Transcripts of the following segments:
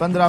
15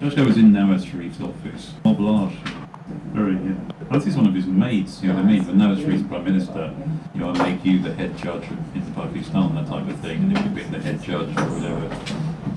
Joshua was in Nawaz Sharif's office. Moblage. Very, yeah. This is one of his mates, you know what I mean? When Nawaz Sharif's Prime Minister, you know, I make you the head judge in Pakistan, that type of thing. And if you've been the head judge for whatever,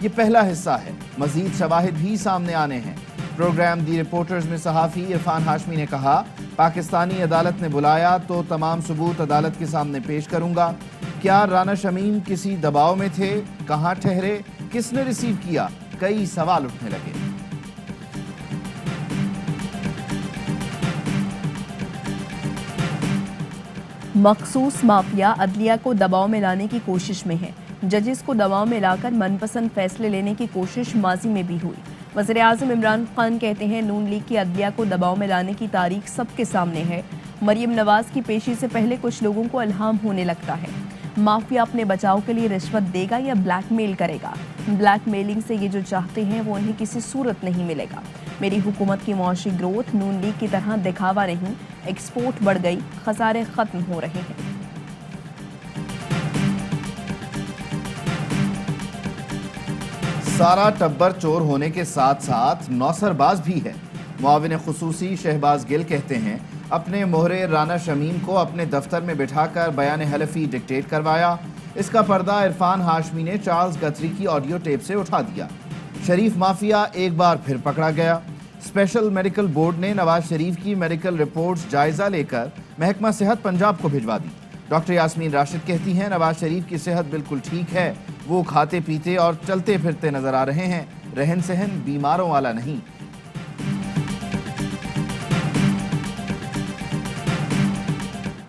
یہ پہلا حصہ ہے، مزید شواہد بھی سامنے آنے ہیں۔ پروگرام دی رپورٹرز میں صحافی عرفان ہاشمی نے کہا، پاکستانی عدالت نے بلایا تو تمام ثبوت عدالت کے سامنے پیش کروں گا۔ کیا رانا شمیم کسی دباؤ میں تھے؟ کہاں ٹھہرے؟ کس نے ریسیو کیا؟ کئی سوال اٹھنے لگے۔ مخصوص مافیا عدلیہ کو دباؤ میں لانے کی کوشش میں ہے۔ ججز کو دباؤ میں لا کر من پسند فیصلے لینے کی کوشش ماضی میں بھی ہوئی۔ وزیراعظم عمران خان کہتے ہیں، نون لیگ کی عدلیہ کو دباؤ میں لانے کی تاریخ سب کے سامنے ہے۔ مریم نواز کی پیشی سے پہلے کچھ لوگوں کو الہام ہونے لگتا ہے۔ مافیا اپنے بچاؤ کے لیے رشوت دے گا یا بلیک میل کرے گا؟ بلیک میلنگ سے یہ جو چاہتے ہیں وہ انہیں کسی صورت نہیں ملے گا۔ میری حکومت کی معاشی گروتھ نون لیگ کی طرح دکھاوا نہیں، ایکسپورٹ بڑھ گئی، خسارے ختم ہو رہے ہیں۔ سارا ٹبر چور ہونے کے ساتھ ساتھ نوسر باز بھی ہے۔ معاون خصوصی شہباز گل کہتے ہیں، اپنے مہرے رانا شمیم کو اپنے دفتر میں بٹھا کر بیان حلفی ڈکٹیٹ کروایا۔ اس کا پردہ عرفان ہاشمی نے چارلز گتری کی آڈیو ٹیپ سے اٹھا دیا۔ شریف مافیا ایک بار پھر پکڑا گیا۔ اسپیشل میڈیکل بورڈ نے نواز شریف کی میڈیکل رپورٹس جائزہ لے کر محکمہ صحت پنجاب کو بھجوا دی۔ ڈاکٹر یاسمین راشد کہتی ہیں، نواز شریف کی صحت بالکل ٹھیک ہے، وہ کھاتے پیتے اور چلتے پھرتے نظر آ رہے ہیں، رہن سہن بیماروں والا نہیں۔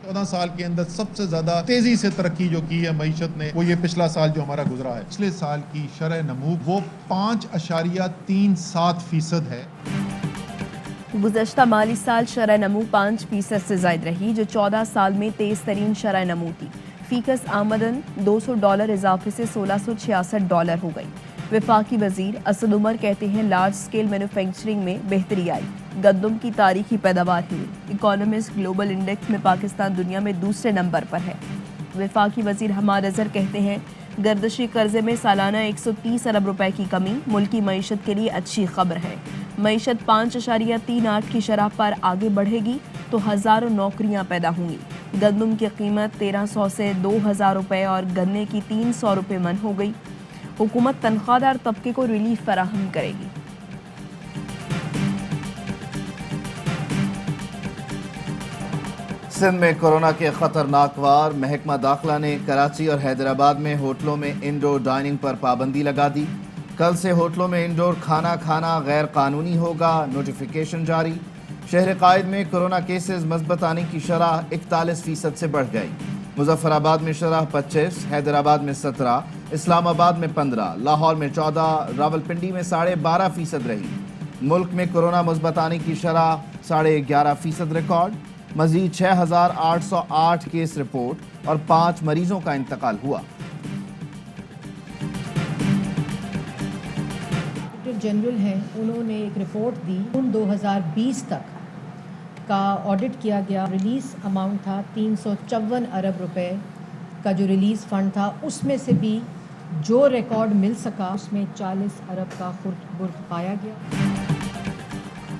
14 سال کے اندر سب سے زیادہ تیزی سے ترقی جو کی ہے معیشت نے، وہ یہ پچھلا سال جو ہمارا گزرا ہے۔ پچھلے سال کی شرح نمو وہ 5.37% ہے۔ گزشتہ مالی سال شرح نمو 5% سے زائد رہی، جو 14 سال میں تیز ترین شرح نمو تھی۔ فیکس آمدن $200 اضافے سے $1666 ہو گئی۔ وفاقی وزیر اسد عمر کہتے ہیں، لارج سکیل مینوفیکچرنگ میں بہتری آئی، گندم کی تاریخی پیداوار ہوئی۔ اکانومسٹ گلوبل انڈیکس میں پاکستان دنیا میں دوسرے نمبر پر ہے۔ وفاقی وزیر حماد اظہر کہتے ہیں، گردشی قرضے میں سالانہ 130 ارب روپے کی کمی ملکی معیشت کے لیے اچھی خبر ہے۔ معیشت 5.38 کی شرح پر آگے بڑھے گی تو ہزاروں نوکریاں پیدا ہوں گی۔ گندم کی قیمت 1300 سے 2000 روپے اور گنے کی 300 روپے من ہو گئی۔ حکومت تنخواہ دار طبقے کو ریلیف فراہم کرے گی۔ سندھ میں کورونا کے خطرناک وار، محکمہ داخلہ نے کراچی اور حیدرآباد میں ہوٹلوں میں انڈور ڈائننگ پر پابندی لگا دی۔ کل سے ہوٹلوں میں انڈور کھانا کھانا غیر قانونی ہوگا، نوٹیفیکیشن جاری۔ شہر قائد میں کورونا کیسز مثبت آنے کی شرح 41% سے بڑھ گئی۔ مظفر آباد میں شرح 25، حیدرآباد میں 17، اسلام آباد میں 15، لاہور میں 14، راولپنڈی میں 12.5% رہی۔ ملک میں کورونا مثبت آنے کی شرح 11.5% ریکارڈ۔ مزید 6808 کیس رپورٹ اور 5 مریضوں کا انتقال ہوا۔ جنرل ہیں، انہوں نے ایک رپورٹ دی، 2020 تک کا آڈٹ کیا گیا، ریلیز اماؤنٹ تھا 354 ارب روپے کا جو ریلیز فنڈ تھا، اس میں سے بھی جو ریکارڈ مل سکا اس میں 40 ارب کا خرد پایا گیا۔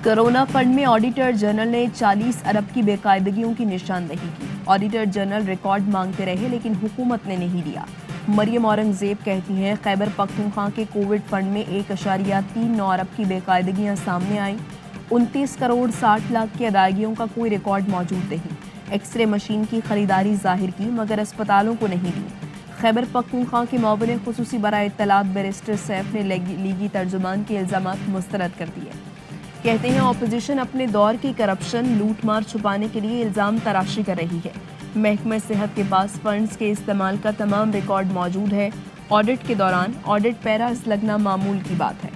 کرونا فنڈ میں آڈیٹر جنرل نے 40 ارب کی بے قاعدگیوں کی نشاندہی کی۔ آڈیٹر جنرل ریکارڈ مانگتے رہے لیکن حکومت نے نہیں دیا۔ مریم اورنگزیب کہتی ہیں، خیبر پختونخوا کے کووڈ فنڈ میں 1.39 ارب کی بے قاعدگیاں سامنے آئیں۔ 29 کروڑ 60 لاکھ کی ادائیگیوں کا کوئی ریکارڈ موجود نہیں۔ ایکس رے مشین کی خریداری ظاہر کی مگر اسپتالوں کو نہیں دی۔ خیبر پختونخوا کے معاون خصوصی برائے اطلاعات بیرسٹر سیف نے لیگی ترجمان کے الزامات مسترد کر دیے۔ کہتے ہیں، اپوزیشن اپنے دور کی کرپشن لوٹ مار چھپانے کے لیے الزام تراشی کر رہی ہے۔ محکمہ صحت کے پاس فنڈز کے استعمال کا تمام ریکارڈ موجود ہے۔ آڈٹ کے دوران آڈٹ پیراز لگنا معمول کی بات ہے۔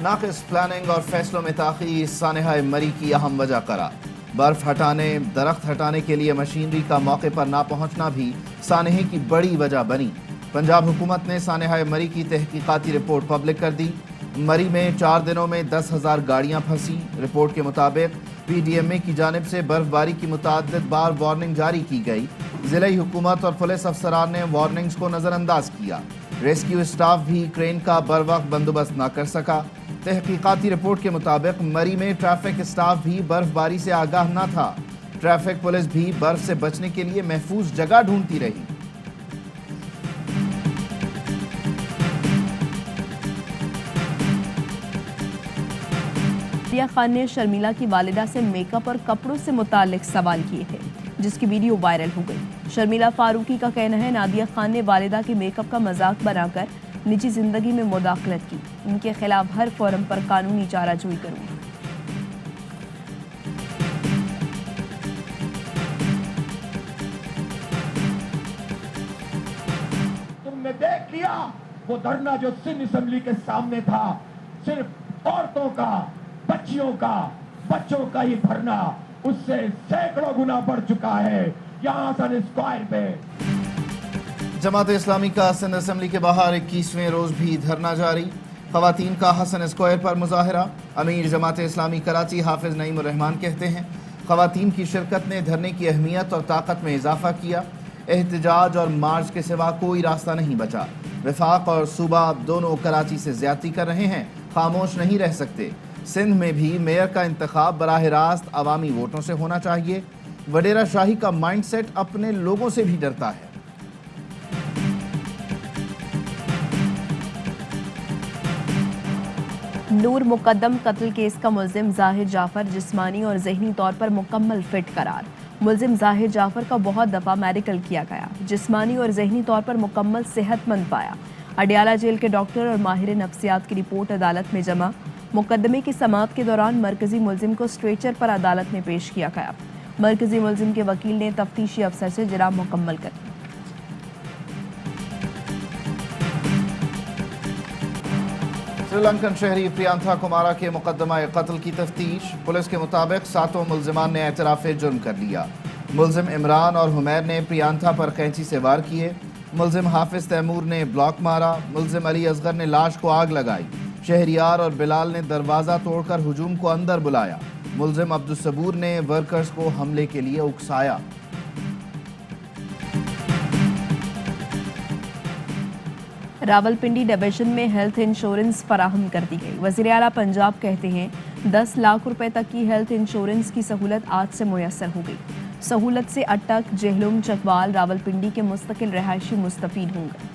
ناقص پلاننگ اور فیصلوں میں تاخیر سانحہ مری کی اہم وجہ قرار۔ برف ہٹانے، درخت ہٹانے کے لیے مشینری کا موقع پر نہ پہنچنا بھی سانحے کی بڑی وجہ بنی۔ پنجاب حکومت نے سانحہ مری کی تحقیقاتی رپورٹ پبلک کر دی۔ مری میں 4 دنوں میں 10,000 گاڑیاں پھنسی۔ رپورٹ کے مطابق پی ڈی ایم اے کی جانب سے برف باری کی متعدد بار وارننگ جاری کی گئی۔ ضلعی حکومت اور پولیس افسران نے وارننگز کو نظر انداز کیا۔ ریسکیو اسٹاف بھی کرین کا بر وقت بندوبست نہ کر سکا۔ تحقیقاتی رپورٹ کے مطابق مری میں ٹریفک اسٹاف بھی برف باری سے آگاہ نہ تھا۔ ٹریفک پولیس بھی برف سے بچنے کے لیے محفوظ جگہ ڈھونڈتی رہی۔ نادیہ خان نے شرمیلا کی والدہ سے میک اپ اور کپڑوں سے متعلق سوال کیے تھے، جس کی ویڈیو وائرل ہو گئی۔ شرمیلا فاروقی کا کہنا ہے نادیہ خان نے والدہ کے میک اپ کا مذاق بنا کر نجی زندگی میں مداخلت کی۔ ان کے خلاف ہر فورم پر قانونی چارہ جوئی کروں گی۔ تم نے دیکھ لیا وہ دھرنا جو سندھ اسمبلی کے سامنے تھا، صرف عورتوں کا، بچیوں کا، بچوں کا یہ دھرنا اس سے سینکڑوں گنا بڑھ چکا ہے یہاں حسن اسکوائر پہ۔ جماعت اسلامی کا سندھ اسمبلی کے باہر 21ویں روز بھی دھرنا جاری۔ خواتین کا حسن اسکوائر پر مظاہرہ۔ امیر جماعت اسلامی کراچی حافظ نعیم الرحمان کہتے ہیں خواتین کی شرکت نے دھرنے کی اہمیت اور طاقت میں اضافہ کیا۔ احتجاج اور مارچ کے سوا کوئی راستہ نہیں بچا۔ وفاق اور صوبہ دونوں کراچی سے زیادتی کر رہے ہیں، خاموش نہیں رہ سکتے۔ سندھ میں بھی میئر کا انتخاب براہ راست عوامی ووٹوں سے ہونا چاہیے۔ وڈیرا شاہی کا مائنڈ سیٹ اپنے لوگوں سے بھی ڈرتا ہے۔ نور مقدم قتل کیس کا ملزم ظاہر جعفر جسمانی اور ذہنی طور پر مکمل فٹ قرار۔ ملزم ظاہر جعفر کا بہت دفعہ میڈیکل کیا گیا، جسمانی اور ذہنی طور پر مکمل صحت مند پایا۔ اڈیالہ جیل کے ڈاکٹر اور ماہر نفسیات کی رپورٹ عدالت میں جمع۔ مقدمے کی سماعت کے دوران مرکزی ملزم کو اسٹریچر پر عدالت میں پیش کیا گیا۔ مرکزی ملزم کے وکیل نے تفتیشی افسر سے جرائم مکمل کر دی۔ سری لنکن شہری پریانتھا کمارا کے مقدمہ قتل کی تفتیش۔ پولیس کے مطابق 7 ملزمان نے اعتراف جرم کر لیا۔ ملزم عمران اور حمیر نے پریانتھا پر قینچی سے وار کیے۔ ملزم حافظ تیمور نے بلاک مارا۔ ملزم علی اصغر نے لاش کو آگ لگائی۔ شہریار اور بلال نے دروازہ توڑ کر ہجوم کو اندر بلایا۔ ملزم عبدالصبور نے ورکرز کو حملے کے لیے اکسایا۔ راولپنڈی ڈویژن میں ہیلتھ انشورنس فراہم کر دی گئی۔ وزیر اعلیٰ پنجاب کہتے ہیں 10 لاکھ روپے تک کی ہیلتھ انشورنس کی سہولت آج سے میسر ہو گئی۔ سہولت سے اٹک، جہلم، چکوال، راولپنڈی کے مستقل رہائشی مستفید ہوں گے۔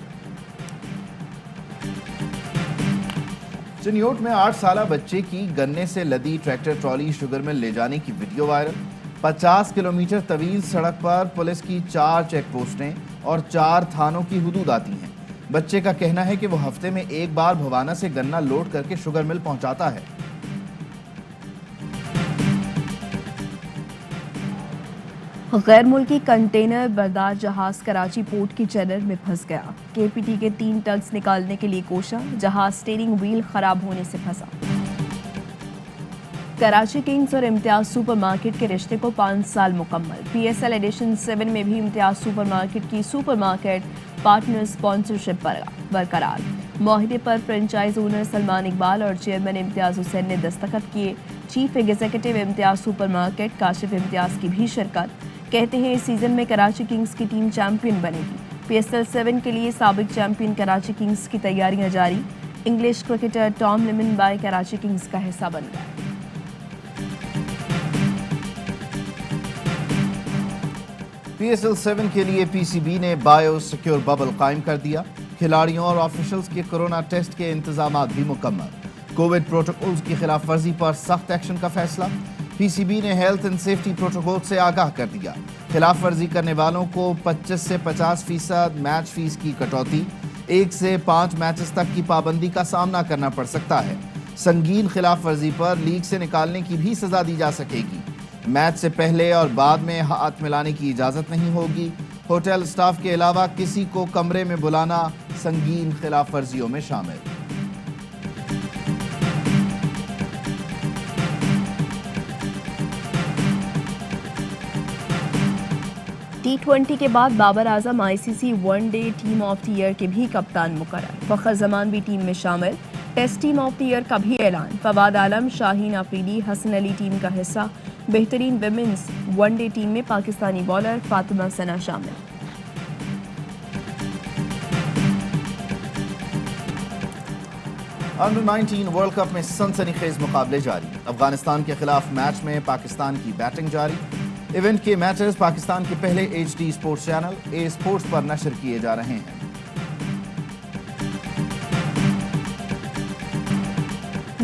چنیوٹ میں 8 سالہ بچے کی گنے سے لدی ٹریکٹر ٹرالی شوگر مل لے جانے کی ویڈیو وائرل۔ 50 کلومیٹر طویل سڑک پر پولیس کی 4 چیک پوسٹیں اور 4 تھانوں کی حدود آتی ہیں۔ بچے کا کہنا ہے کہ وہ ہفتے میں ایک بار بھوانا سے گنا لوڈ کر کے شوگر مل پہنچاتا ہے۔ غیر ملکی کنٹینر بردار جہاز کراچی پورٹ کی چینل میں پھنس گیا۔ کے پی ٹی کے 3 ٹگز نکالنے کے لیے کوشاں، جہاز سٹیئرنگ وہیل خراب ہونے سے پھنسا۔ کراچی کنگز اور امتیاز سپر مارکیٹ کے رشتے کو 5 سال مکمل۔ پی ایس ایل ایڈیشن 7 میں بھی امتیاز سپر مارکیٹ کی سپر مارکیٹ پارٹنر اسپانسرشپ برقرار۔ معاہدے پر فرنچائز اونر سلمان اقبال اور چیئرمین امتیاز حسین نے دستخط کیے۔ چیف ایگزیکٹو امتیاز سپر مارکیٹ کاشف امتیاز کی بھی شرکت۔ کہتے ہیں اس سیزن میں کراچی کنگز کی ٹیم چیمپئن بنے گی۔ پی ایس ایل 7 کے لیے سابق چیمپئن کراچی کنگز کی تیاریاں جاری۔ English cricketer Tom Lammonby Karachi Kings کا حصہ بن گئے۔ پی ایس ایل 7 کے لیے پی سی بی نے بایو سیکیور ببل قائم کر دیا۔ کھلاڑیوں اور آفیشلز کے کورونا ٹیسٹ کے انتظامات بھی مکمل۔ کووڈ پروٹوکولز کی خلاف ورزی پر سخت ایکشن کا فیصلہ۔ پی سی بی نے ہیلتھ اینڈ سیفٹی پروٹوکول سے آگاہ کر دیا۔ خلاف ورزی کرنے والوں کو 25 سے 50% میچ فیس کی کٹوتی، 1 سے 5 میچز تک کی پابندی کا سامنا کرنا پڑ سکتا ہے۔ سنگین خلاف ورزی پر لیگ سے نکالنے کی بھی سزا دی جا سکے گی۔ میچ سے پہلے اور بعد میں ہاتھ ملانے کی اجازت نہیں ہوگی۔ ہوٹل اسٹاف کے علاوہ کسی کو کمرے میں بلانا سنگین خلاف ورزیوں میں شامل۔ T20 کے بعد Babar Azam I C C one day team of the year کے بھی کپتان مقرر۔ فخر زمان بھی ٹیم میں شامل۔ Test team of the year کا بھی اعلان۔ فواد عالم، شاہین آفریدی، حسن علی ٹیم کا حصہ۔ بہترین ویمنز ون ڈے ٹیم میں پاکستانی بالر فاطمہ ثنا شامل۔ انڈر 19 ورلڈ کپ میں سنسنی خیز مقابلے جاری۔ افغانستان کے خلاف میچ میں پاکستان کی بیٹنگ جاری۔ ایونٹ کے میچز پاکستان کے پہلے H D sports channel A sports پر نشر کیے جا رہے ہیں۔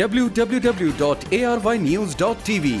www.arYnews.tv।